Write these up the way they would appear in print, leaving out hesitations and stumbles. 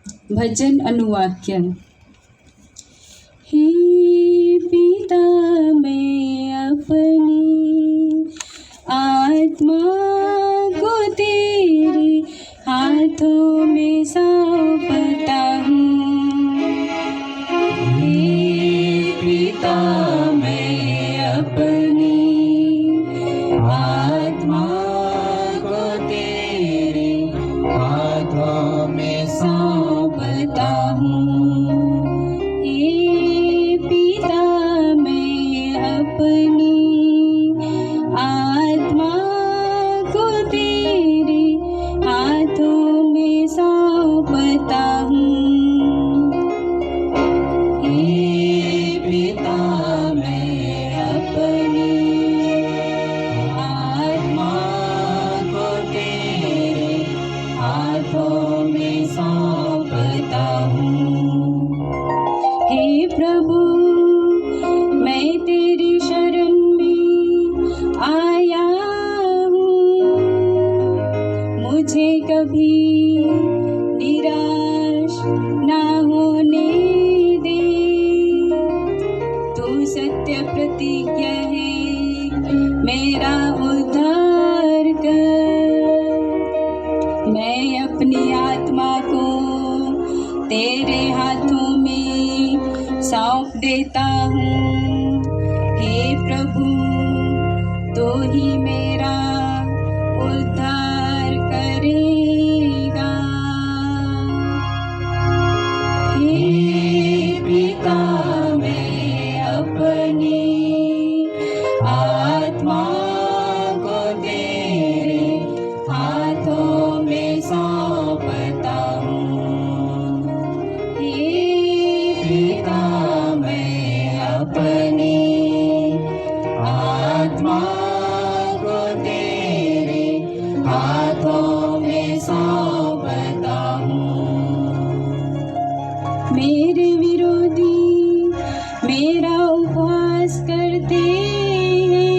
भजन अनुवाक्य। हे पिता, मैं अपनी आत्मा को तेरे हाथों में सौंपता हूँ। हे पिता, मैं अपनी आत्मा को तेरे हाथों में सौंपता हूँ। हे पिता, मैं अपनी आत्मा को तेरे हाथों में सौंपता हूँ। हे पिता, मैं अपनी आत्मा को तेरे हाथों में सौंपता हूँ। हे प्रभु, मैं तेरी शरण में आया हूँ। मुझे कभी निराश ना होने दे। तू सत्य प्रतिज्ञा है, मेरा उद्धार कर। मैं अपनी आत्मा को तेरे हाथों में सौंप देता हूँ। हे प्रभु, तो ही मेरा उद्धार करेगा। हे पिता, मैं अपनी आत्मा को तेरे हाथों में सौंपता हूँ। हे पिता, मैं अपनी आत्मा को तेरे हाथों में सौंपता हूँ। मेरे विरोधी मेरा उपहास करते हैं।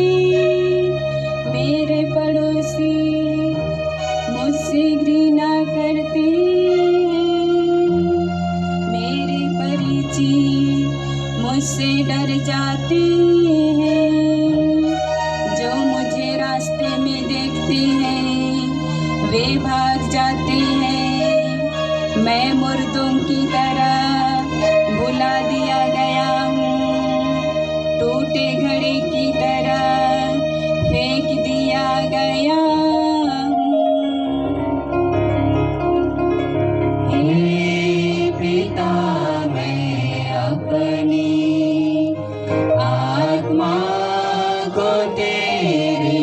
मेरे पड़ोसी मुझसे घृणा करते हैं। मेरे परिचित मुझसे डर जाते हैं। जो मुझे रास्ते में देखते हैं, वे भाग जाते हैं। मैं मुर्दों की तरह भुला दिया गया हूँ। टूटे घड़े की तरह फेंक दिया गया हूँ। हे पिता, मैं अपनी आत्मा को तेरे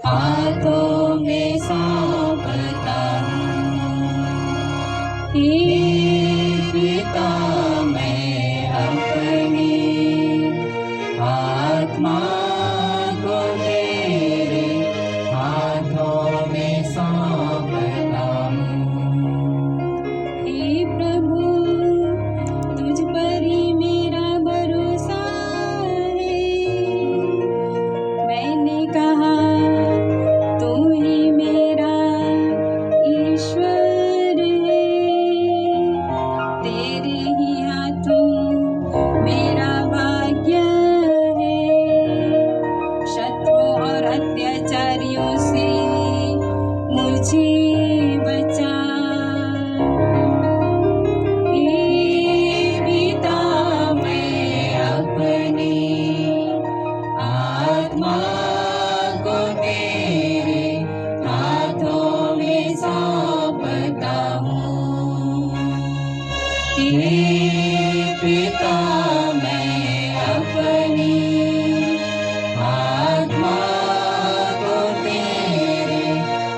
हाथों में सौंपता हूँ। हे पिता, मैं अपनी आत्मा को तेरे हाथों में सौंपता हूँ। हे प्रभु, तुझ पर ही मेरा भरोसा है। मैंने कहा, तू ही मेरा ईश्वर है। तेरे ही हाथों मेरा भाग्य है। शत्रुओं और अत्याचारियों से मुझे बचा। हे पिता, मैं अपनी आत्मा को तेरे हाथों में सौंपता हूँ। हे पिता, मैं अपनी आत्मा को तेरे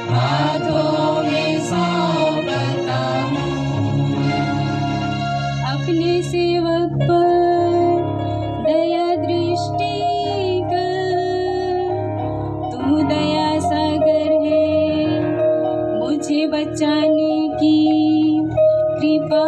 हाथों में सौंपता हूँ। अपने सेवक पर दया दृष्टि कर। तू दया सागर है, मुझे बचाने की कृपा